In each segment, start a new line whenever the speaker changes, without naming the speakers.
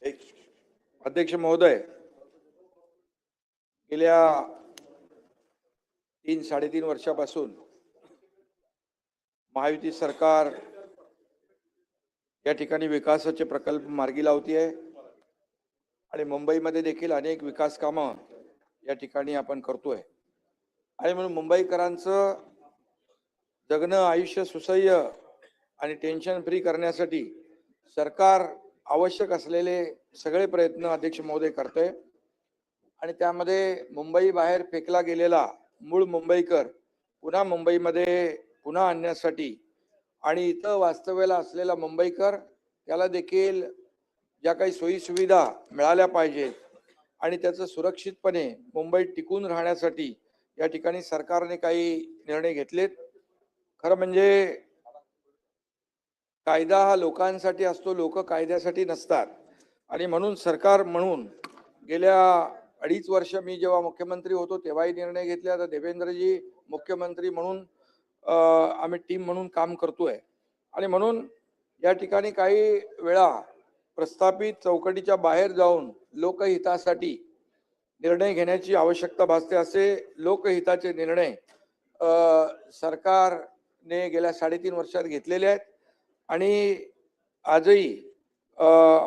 अध्यक्ष महोदय, गेल्या 3-3.5 वर्षापासून महायुती सरकार या ठिकाणी विकासाचे प्रकल्प मार्गी लावते आहे आणि मुंबईमध्ये देखील अनेक विकास कामं या ठिकाणी आपण करतोय आणि म्हणून मुंबईकरांचं जगणं आयुष्य सुसह्य आणि टेन्शन फ्री करण्यासाठी सरकार आवश्यक असलेले सगळे प्रयत्न अध्यक्ष महोदय करते आणि त्यामध्ये मुंबई बाहेर फेकला गेलेला मूळ मुंबईकर पुन्हा मुंबईमध्ये पुन्हा आणण्यासाठी आणि इथं वास्तव्याला असलेला मुंबईकर त्याला देखील ज्या काही सोयी सुविधा मिळाल्या पाहिजेत आणि त्याचं सुरक्षितपणे मुंबईत टिकून राहण्यासाठी या ठिकाणी सरकारने काही निर्णय घेतलेत। खरं म्हणजे कायदा हा लोकांसाठी असतो, लोक कायद्यासाठी नसतात आणि म्हणून सरकार म्हणून गेल्या 2.5 वर्ष मी जेव्हा मुख्यमंत्री होतो तेव्हाही निर्णय घेतले। आता देवेंद्रजी मुख्यमंत्री म्हणून आम्ही टीम म्हणून काम करतोय आणि म्हणून या ठिकाणी काही वेळा प्रस्थापित चौकटीच्या बाहेर जाऊन लोकहितासाठी निर्णय घेण्याची आवश्यकता भासते। असे लोकहिताचे निर्णय सरकारने गेल्या 3.5 वर्षात घेतलेले आहेत आणि आजही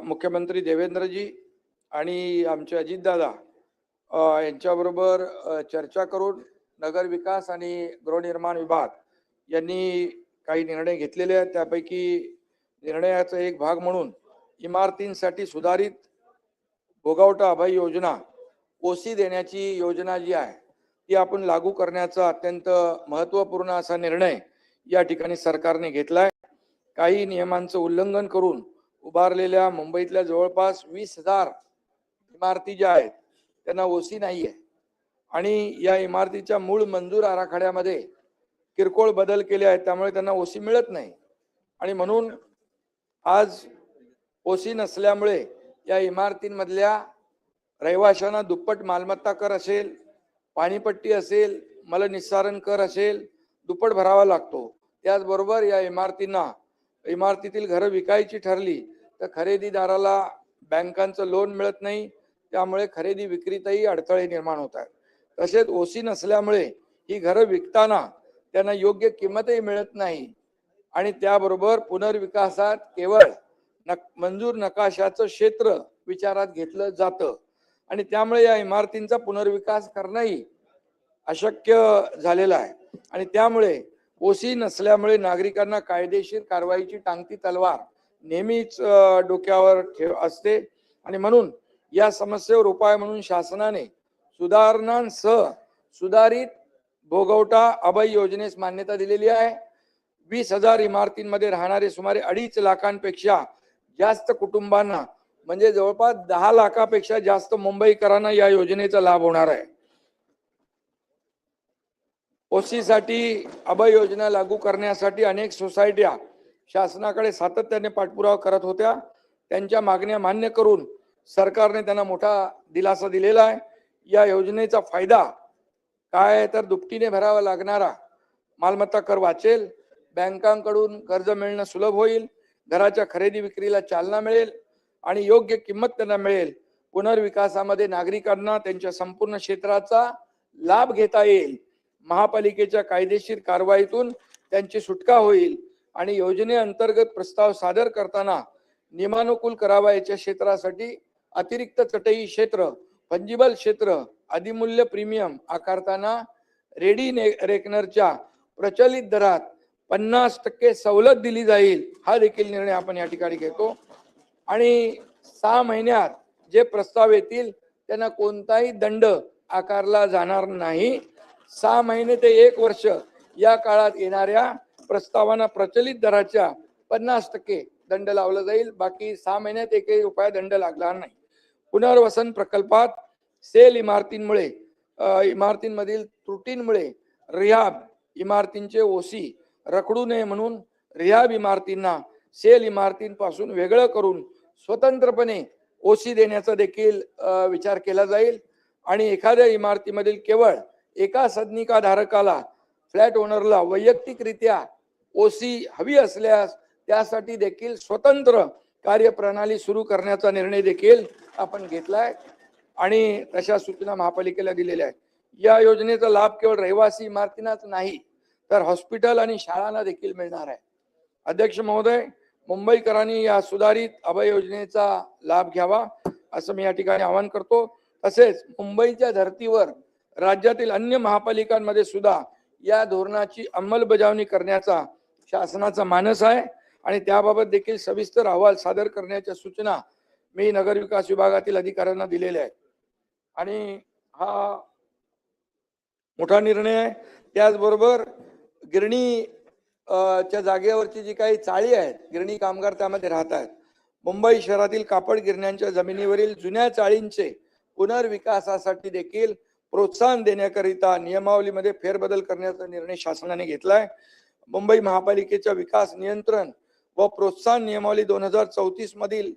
मुख्यमंत्री देवेंद्रजी आणि आमचे अजितदादा यांच्याबरोबर चर्चा करून नगर विकास आणि गृहनिर्माण विभाग यांनी काही निर्णय घेतलेले आहेत। त्यापैकी निर्णयाचा एक भाग म्हणून इमारतींसाठी सुधारित भोगावटा अभय योजना ओसी देण्याची योजना जी आहे ती आपण लागू करण्याचा अत्यंत महत्त्वपूर्ण असा निर्णय या ठिकाणी सरकारने घेतलाय। काही नियमांचं उल्लंघन करून उभारलेल्या मुंबईतल्या जवळपास 20,000 इमारती ज्या आहेत त्यांना ओसी नाहीये आणि या इमारतीच्या मूळ मंजूर आराखड्यामध्ये किरकोळ बदल केले आहेत, त्यामुळे त्यांना ओसी मिळत नाही आणि म्हणून आज ओसी नसल्यामुळे या इमारतींमधल्या रहिवाशांना दुप्पट मालमत्ता कर असेल, पाणीपट्टी असेल, मलनिस्सारण कर असेल, दुप्पट भरावा लागतो। त्याचबरोबर या इमारतीतील घरं विकायची ठरली तर खरेदीदाराला बँकांचं लोन मिळत नाही, त्यामुळे खरेदी विक्रीतही अडथळे निर्माण होतात। तसेच ओसी नसल्यामुळे ही घरं विकताना त्यांना योग्य किंमतही मिळत नाही आणि त्याबरोबर पुनर्विकासात केवळ मंजूर नकाशाचं क्षेत्र विचारात घेतलं जातं आणि त्यामुळे या इमारतींचा पुनर्विकास करणंही अशक्य झालेलं आहे आणि त्यामुळे ओसी नसल्यामुळे नागरिकांना कायदेशीर कारवाईची टांगती तलवार नेहमीच डोक्यावर असते आणि म्हणून या समस्येवर उपाय म्हणून शासनाने सुधारणांसह सुधारित भोगवटा अभय योजनेस मान्यता दिलेली आहे। 20,000 इमारतींमध्ये राहणारे सुमारे 2.5 लाखांपेक्षा जास्त कुटुंबांना म्हणजे जवळपास 10 लाखापेक्षा जास्त मुंबईकरांना या योजनेचा लाभ होणार आहे। ओसी साठी अभय योजना लागू करण्यासाठी अनेक सोसायट्या शासनाकडे सातत्याने पाठपुरावा करत होत्या। त्यांच्या मागण्या मान्य करून सरकारने त्यांना मोठा दिलासा दिलेला आहे। या योजनेचा फायदा काय तर दुपटीने भरावा लागणारा मालमत्ता कर वाचेल, बँकांकडून कर्ज मिळणं सुलभ होईल, घराच्या खरेदी विक्रीला चालना मिळेल आणि योग्य किंमत त्यांना मिळेल। पुनर्विकासामध्ये नागरिकांना त्यांच्या संपूर्ण क्षेत्राचा लाभ घेता येईल, महापालिकेच्या कायदेशीर कारवाईतून त्यांची सुटका होईल आणि योजनेअंतर्गत प्रस्ताव सादर करताना नियमानुकूल करावयाच्या क्षेत्रासाठी अतिरिक्त चटई क्षेत्र, फंजिबल क्षेत्र, अधिमूल्य प्रीमियम आकारताना रेडी रेकनरच्या प्रचलित दरात 50% सवलत दिली जाईल, हा देखील निर्णय आपण या ठिकाणी घेतो आणि 6 महिन्यात जे प्रस्ताव येतील त्यांना कोणताही दंड आकारला जाणार नाही। 6 महिने ते 1 वर्ष या काळात येणाऱ्या प्रस्तावांना प्रचलित दराच्या 50% दंड लावला जाईल, बाकी 6 महिन्यात एकही रुपया दंड लागणार नाही। पुनर्वसन प्रकल्पात सेल इमारतींमधील त्रुटींमुळे रिहाब इमारतींचे ओसी रखडू नये म्हणून रिहाब इमारतींना सेल इमारतींपासून वेगळं करून स्वतंत्रपणे ओसी देण्याचा देखील विचार केला जाईल आणि एखाद्या इमारतीमधील केवळ एका सदनिका धारकाला फ्लॅट ओनरला वैयक्तिकरित्या ओसी हवी असल्यास त्यासाठी देखील स्वतंत्र कार्यप्रणाली सुरू करण्याचा निर्णय देखील आपण घेतलाय आणि तशा सूचना महापालिकेला दिलेल्या आहेत. या योजनेचा लाभ केवळ रहिवासी इमारतींनाच नाही तर हॉस्पिटल आणि शाळांना देखील मिळणार आहे. अध्यक्ष महोदय, मुंबईकरांनी या सुधारित अभय योजनेचा लाभ घ्यावा असं मी या ठिकाणी आवाहन करतो. तसेच मुंबईच्या धर्तीवर राज्यातील अन्य महापालिकांमध्ये सुद्धा या धोरणाची अंमलबजावणी करण्याचा शासनाचा मानस आहे आणि त्याबाबत देखील सविस्तर अहवाल सादर करण्याच्या सूचना मी नगरविकास विभागातील अधिकाऱ्यांना दिलेल्या आहेत. आणि हा मोठा निर्णय आहे. त्याचबरोबर गिरणी च्या जागेवरची जी काही चाळी आहेत, गिरणी कामगार त्यामध्ये राहत आहेत. मुंबई शहरातील कापड गिरण्यांच्या जमिनीवरील जुन्या चाळींचे पुनर्विकासासाठी देखील प्रोत्साहन देण्याकरिता नियमावलीमध्ये फेरबदल करण्याचा निर्णय शासनाने घेतलाय. मुंबई महापालिकेच्या विकास नियंत्रण व प्रोत्साहन नियमावली 2034 मधील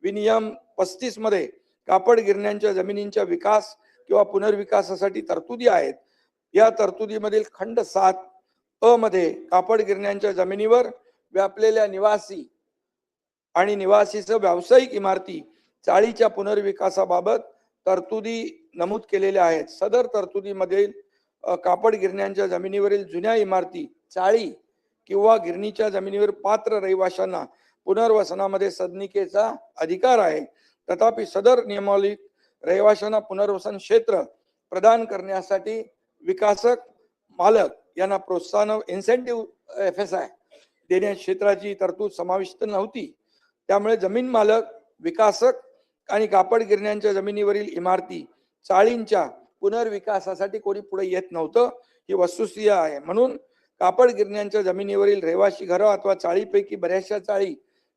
विनियम 35 मध्ये कापड गिरण्यांच्या जमिनींच्या विकास किंवा पुनर्विकासासाठी तरतुदी आहेत. या तरतुदीमधील खंड 7 अ मध्ये कापड गिरण्यांच्या जमिनीवर व्यापलेल्या निवासी आणि निवासीसह व्यावसायिक इमारती चाळीच्या पुनर्विकासाबाबत तरतुदी नमूद केलेल्या आहेत. सदर तरतुदीमध्ये कापड गिरण्यांच्या जमिनीवरील जुन्या इमारती, चाळी किंवा गिरणीच्या जमिनीवर पात्र रहिवाशांना पुनर्वसनामध्ये सदनिकेचा अधिकार आहे. तथापि सदर नियमावलीत रहिवाशांना पुनर्वसन क्षेत्र प्रदान करण्यासाठी विकासक मालक यांना प्रोत्साहन इन्सेंटिव्ह FSI देण्या क्षेत्राची तरतूद समाविष्ट नव्हती. त्यामुळे जमीन मालक, विकासक आणि कापड गिरण्यांच्या जमिनीवरील इमारती, चाळींच्या पुनर्विकासासाठी कोणी पुढे येत नव्हतं. ही वस्तुस्थिती आहे. म्हणून कापड गिरण्यांच्या जमिनीवरील रहिवासी घरं अथवा चाळीपैकी बऱ्याचशा चाळी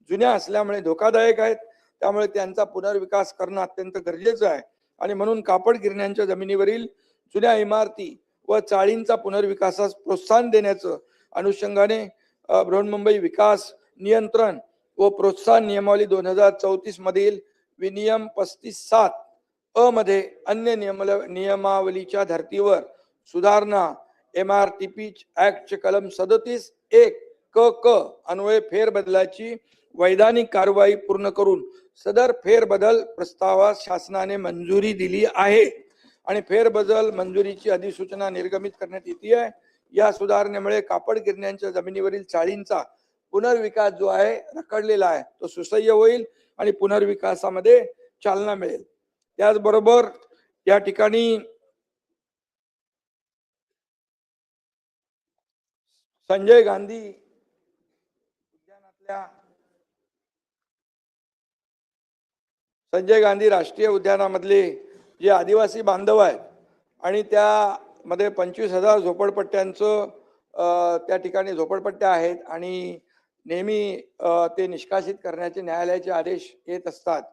जुन्या असल्यामुळे धोकादायक आहेत. त्यामुळे त्यांचा पुनर्विकास करणं अत्यंत गरजेचं आहे आणि म्हणून कापड गिरण्यांच्या जमिनीवरील जुन्या इमारती व चाळींचा पुनर्विकासास प्रोत्साहन देण्याचं अनुषंगाने बृहन्मुंबई विकास नियंत्रण व प्रोत्साहन नियमावली 2034 मधील विनियम 35/7 अ मध्ये अन्य नियमावलीच्या धर्तीवर सुधारणा MRTP ऍक्टचे कलम 37(1) क अन्वये फेरबदलाची वैधानिक कारवाई पूर्ण करून सदर फेरबदल प्रस्तावास शासनाने मंजुरी दिली आहे आणि फेरबदल मंजुरीची अधिसूचना निर्गमित करण्यात येते आहे. या सुधारणेमुळे कापड गिरण्यांच्या जमिनीवरील चाळींचा पुनर्विकास जो आहे रखडलेला आहे तो सुसह्य होईल आणि पुनर्विकासामध्ये चालना मिळेल. त्याचबरोबर या ठिकाणी संजय गांधी उद्यानातल्या संजय गांधी राष्ट्रीय उद्यानामधले जे आदिवासी बांधव आहेत आणि त्यामध्ये 25,000 झोपडपट्ट्यांचं त्या ठिकाणी झोपडपट्ट्या आहेत आणि नेहमी ते निष्कासित करण्याचे न्यायालयाचे आदेश येत असतात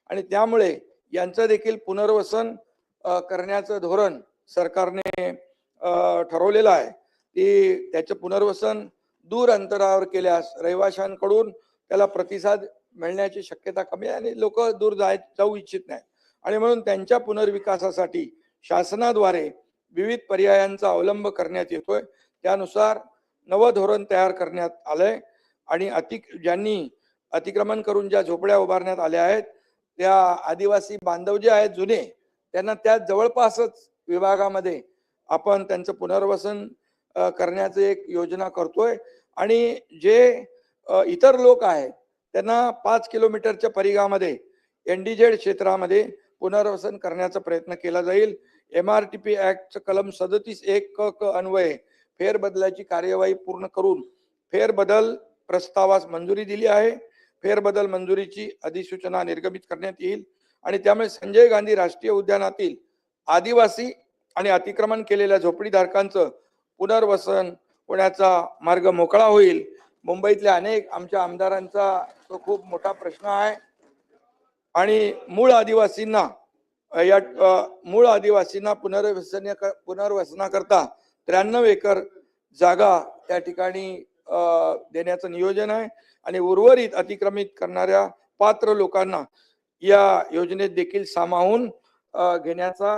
आणि त्यामुळे यांचं देखील पुनर्वसन करण्याचं धोरण सरकारने ठरवलेलं आहे. की त्याचं पुनर्वसन दूर अंतरावर केल्यास रहिवाशांकडून त्याला प्रतिसाद मिळण्याची शक्यता कमी आहे आणि लोक दूर जाऊ इच्छित नाही आणि म्हणून त्यांच्या पुनर्विकासासाठी शासनाद्वारे विविध पर्यायांचा अवलंब करण्यात येतोय. त्यानुसार नवं धोरण तयार करण्यात आलंय आणि ज्यांनी अतिक्रमण करून ज्या झोपड्या उभारण्यात आल्या आहेत त्या आदिवासी बांधव जे आहेत जुने त्यांना त्या जवळपासच विभागामध्ये आपण त्यांचं पुनर्वसन करण्याची एक योजना करतोय आणि जे इतर लोक आहेत त्यांना 5 किलोमीटरच्या परिघामध्ये NDZ क्षेत्रामध्ये पुनर्वसन करण्याचा प्रयत्न केला जाईल. MRTP ऍक्टचं कलम 37(1) क अन्वये फेरबदलाची कार्यवाही पूर्ण करून फेरबदल प्रस्तावास मंजुरी दिली आहे. फेरबदल मंजुरीची अधिसूचना निर्गमित करण्यात येईल आणि त्यामुळे संजय गांधी राष्ट्रीय उद्यानातील आदिवासी आणि अतिक्रमण केलेल्या झोपडीधारकांचं पुनर्वसन होण्याचा मार्ग मोकळा होईल. मुंबईतल्या अनेक आमच्या आमदारांचा तो खूप मोठा प्रश्न आहे आणि मूळ आदिवासींना पुनर्वसनाकरता 93 एकर जागा त्या ठिकाणी देण्याचं नियोजन आहे आणि उर्वरित अतिक्रमित करणाऱ्या पात्र लोकांना या योजनेत देखील सामावून घेण्याचा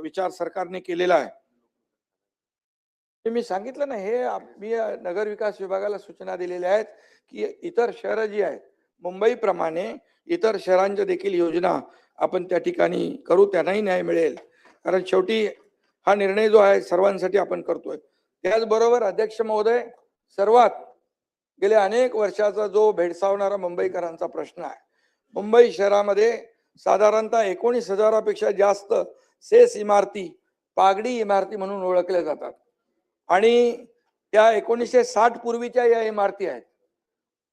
विचार सरकारने केलेला आहे. मी सांगितलं ना, हे मी नगर विकास विभागाला सूचना दिलेल्या आहेत की इतर शहरं जी आहेत मुंबईप्रमाणे इतर शहरांच्या देखील योजना आपण त्या ठिकाणी करू, त्यांनाही न्याय मिळेल. कारण शेवटी हा निर्णय जो आहे सर्वांसाठी आपण करतोय. त्याचबरोबर अध्यक्ष महोदय, सर्वात गेल्या अनेक वर्षाचा जो भेडसावणारा मुंबईकरांचा प्रश्न आहे, मुंबई शहरामध्ये साधारणतः 19,000पेक्षा जास्त सेस इमारती पागडी इमारती म्हणून ओळखल्या जातात आणि त्या 1960 पूर्वीच्या या इमारती आहेत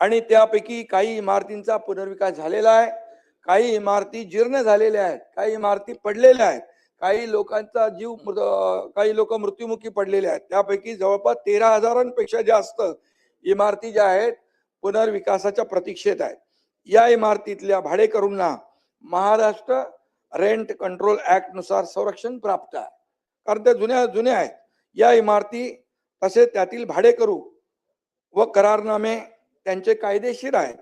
आणि त्यापैकी काही इमारतींचा पुनर्विकास झालेला आहे, काही इमारती जीर्ण झालेल्या आहेत, काही इमारती पडलेल्या आहेत, काही लोकांचा जीव काही लोक मृत्युमुखी पडलेले आहेत. त्यापैकी जवळपास 13,000पेक्षा जास्त इमारती ज्या आहेत पुनर्विकासाच्या प्रतीक्षेत आहेत. या इमारतीतल्या भाडेकरूंना महाराष्ट्र रेंट कंट्रोल ऍक्ट नुसार संरक्षण प्राप्त आहे, कारण त्या जुन्या आहेत. या इमारती तसेच त्यातील भाडेकरू व करारनामे त्यांचे कायदेशीर आहेत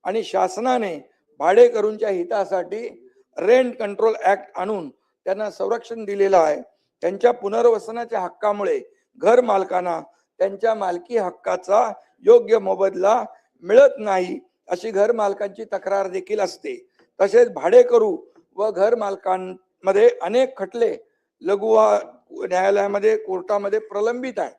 आणि शासनाने भाडेकरूंच्या हितासाठी रेंट कंट्रोल ऍक्ट आणून त्यांना संरक्षण दिलेलं आहे. त्यांच्या पुनर्वसनाच्या हक्कामुळे घर मालकांना त्यांच्या मालकी हक्काचा योग्य मोबदला मिळत नाही अशी घर मालकांची तक्रार देखील असते. तसेच भाडेकरू व घर मालकांमध्ये अनेक खटले लघु न्यायालयामध्ये कोर्टामध्ये प्रलंबित आहे.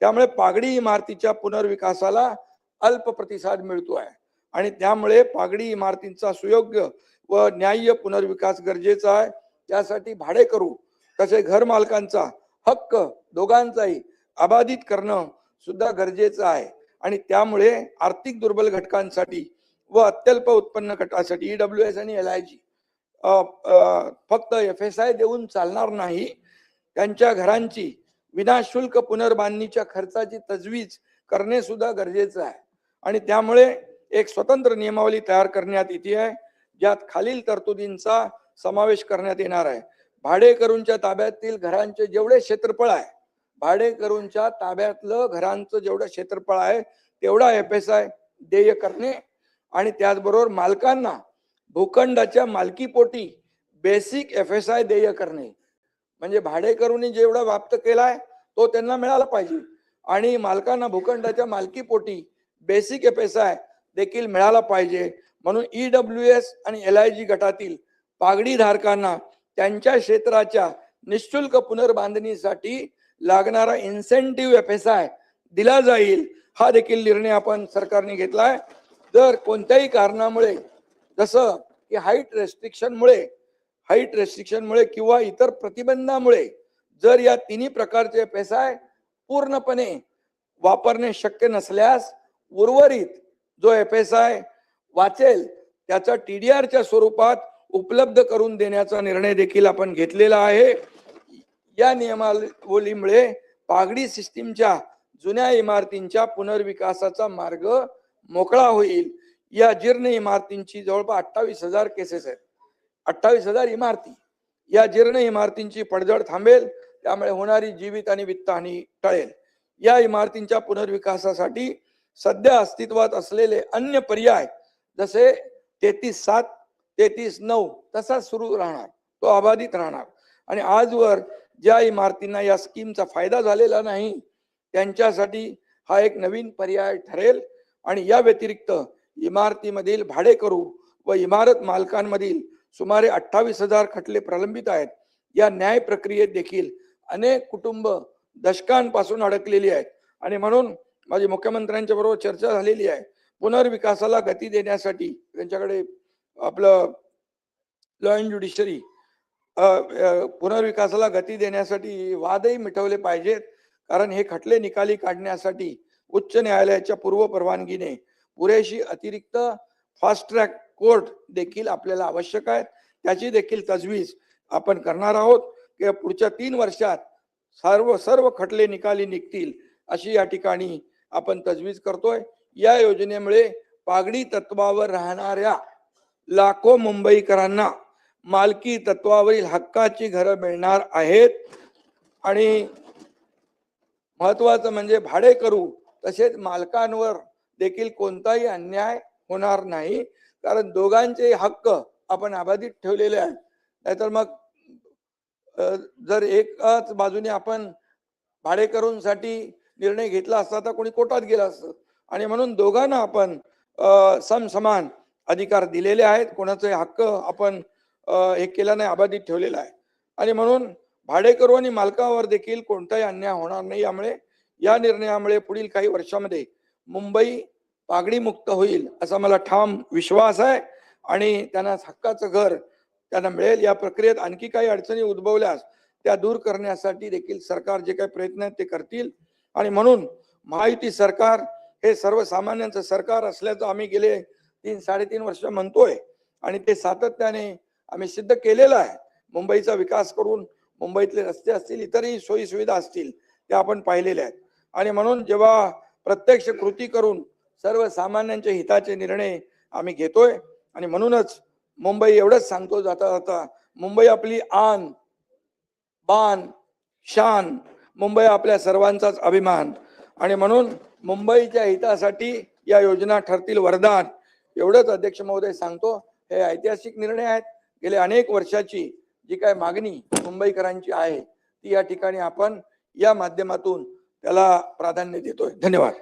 त्यामुळे पागडी इमारतीच्या पुनर्विकासाला अल्प प्रतिसाद मिळतो आहे आणि त्यामुळे पागडी इमारतींचा सुयोग्य व न्याय्य पुनर्विकास गरजेचा आहे. त्यासाठी भाडेकरू तसे घर मालकांचा हक्क दोघांचाही अबाधित करणं सुद्धा गरजेचं आहे आणि त्यामुळे आर्थिक दुर्बल घटकांसाठी व अत्यल्प उत्पन्न गटासाठी EWS आणि LIG फक्त FSI देऊन चालणार नाही. त्यांच्या घरांची विनाशुल्क पुनर्बांधणीच्या खर्चाची तजवीज करणे सुद्धा गरजेचं आहे आणि त्यामुळे एक स्वतंत्र नियमावली तयार करण्यात येते आहे, ज्यात खालील तरतुदींचा समावेश करण्यात येणार आहे. भाडेकरूंच्या ताब्यातील घरांचे जेवढे क्षेत्रफळ आहे, भाडेकरूंच्या ताब्यातलं घरांचं जेवढं क्षेत्रफळ आहे तेवढा FSI देय करणे आणि त्याचबरोबर मालकांना भूखंडाच्या मालकीपोटी बेसिक FSI देय करणे. म्हणजे भाडेकरूंनी जेवढा व्याप्त केलाय तो त्यांना मिळाला पाहिजे आणि मालकांना भूखंडाच्या मालकीपोटी बेसिक FSI देखील मिळाला पाहिजे. म्हणून EWS आणि LIG गटातील पागडी धारकांना त्यांच्या क्षेत्राच्या निशुल्क पुनर्बांधणीसाठी लागणारा इन्सेंटिव्ह FSI दिला जाईल. हा देखील निर्णय आपण सरकारने घेतलाय. जर कोणत्याही कारणामुळे जसं की हाईट रेस्ट्रिक्शनमुळे किंवा इतर प्रतिबंधामुळे जर या तिन्ही प्रकारचे FSI पूर्णपणे वापरणे शक्य नसल्यास उर्वरित जो FSI वाचेल त्याचा TDRच्या स्वरूपात उपलब्ध करून देण्याचा निर्णय देखील आपण घेतलेला आहे. या नियमावलीमुळे पागडी सिस्टीमच्या जुन्या इमारतींच्या पुनर्विकासाचा मार्ग मोकळा होईल. या जीर्ण इमारतींची जवळपास 28,000 केसेस आहेत, 28,000 इमारती. या जीर्ण इमारतींची पडझड थांबेल, त्यामुळे होणारी जीवित आणि वित्तहानी टळेल. या इमारतींच्या पुनर्विकासासाठी सध्या अस्तित्वात असलेले अन्य पर्याय जसे 33/7, 33/9 तसाच सुरू राहणार, तो अबाधित राहणार आणि आजवर ज्या इमारतींना या स्कीमचा फायदा झालेला नाही त्यांच्यासाठी हा एक नवीन पर्याय ठरेल. आणि या व्यतिरिक्त इमारतीमधील भाडेकरू व इमारत मालकांमधील सुमारे 28,000 खटले प्रलंबित आहेत. या न्याय प्रक्रियेत देखील अनेक कुटुंब दशकांपासून अडकलेली आहेत आणि म्हणून माझी मुख्यमंत्र्यांच्या बरोबर चर्चा झालेली आहे. पुनर्विकासाला गती देण्यासाठी त्यांच्याकडे आपलं लॉ अँड ज्युडिशरी पुनर्विकासाला गती देण्यासाठी वादही मिटवले पाहिजेत, कारण हे खटले निकाली काढण्यासाठी उच्च न्यायालयाच्या पूर्व परवानगीने पुरेशी अतिरिक्त फास्ट ट्रॅक कोर्ट देखील आपल्याला आवश्यक आहे. त्याची देखील तजवीज आपण करणार आहोत की पुढच्या 3 वर्षात सर्व खटले निकाली निघतील अशी या ठिकाणी आपण तजवीज करतोय. या योजनेमुळे पागडी तत्वावर राहणाऱ्या लाखो मुंबईकरांना मालकी तत्वावरील हक्काची घरं मिळणार आहेत आणि महत्वाचं म्हणजे भाडेकरू तसेच मालकांवर देखील कोणताही अन्याय होणार नाही, कारण दोघांचे हक्क आपण अबाधित ठेवलेले आहेत. नाहीतर मग जर एकाच बाजूने आपण भाडेकरूंसाठी निर्णय घेतला असता तर कोणी कोर्टात गेला असतं आणि म्हणून दोघांना आपण समसमान अधिकार दिलेले आहेत, कोणाचे हक्क आपण हे केला नाही, अबाधित ठेवलेला आहे. आणि म्हणून भाडेकरू आणि मालकावर देखील कोणताही अन्याय होणार नाही. यामुळे या निर्णयामुळे पुढील काही वर्षामध्ये मुंबई पागडी मुक्त होईल असा मला ठाम विश्वास आहे. आणि त्यांना हक्काचं घर त्यांना मिळेल. या प्रक्रियेत आणखी काही अडचणी उद्भवल्यास त्या दूर करण्यासाठी देखील सरकार जे काही प्रयत्न आहेत ते करतील. आणि म्हणून महायुती सरकार हे सर्वसामान्यांचं सरकार असल्याचं आम्ही गेले 3-3.5 वर्ष म्हणतोय आणि ते सातत्याने आम्ही सिद्ध केलेलं आहे. मुंबईचा विकास करून मुंबईतले रस्ते असतील, इतरही सोयी सुविधा असतील, त्या आपण पाहिलेल्या आहेत. आणि म्हणून जेव्हा प्रत्यक्ष कृती करून सर्वसामान्यांच्या हिताचे निर्णय आम्ही घेतोय. आणि म्हणूनच मुंबई एवढंच सांगतो जाता जाता, मुंबई आपली आन बान शान, मुंबई आपल्या सर्वांचाच अभिमान. आणि म्हणून मुंबईच्या हितासाठी या योजना ठरतील वरदान, एवढंच अध्यक्ष महोदय सांगतो. हे ऐतिहासिक निर्णय आहेत. गेले अनेक वर्षाची जी काय मागणी मुंबईकरांची आहे ती या ठिकाणी आपण या माध्यमातून त्याला प्राधान्य देतोय. धन्यवाद.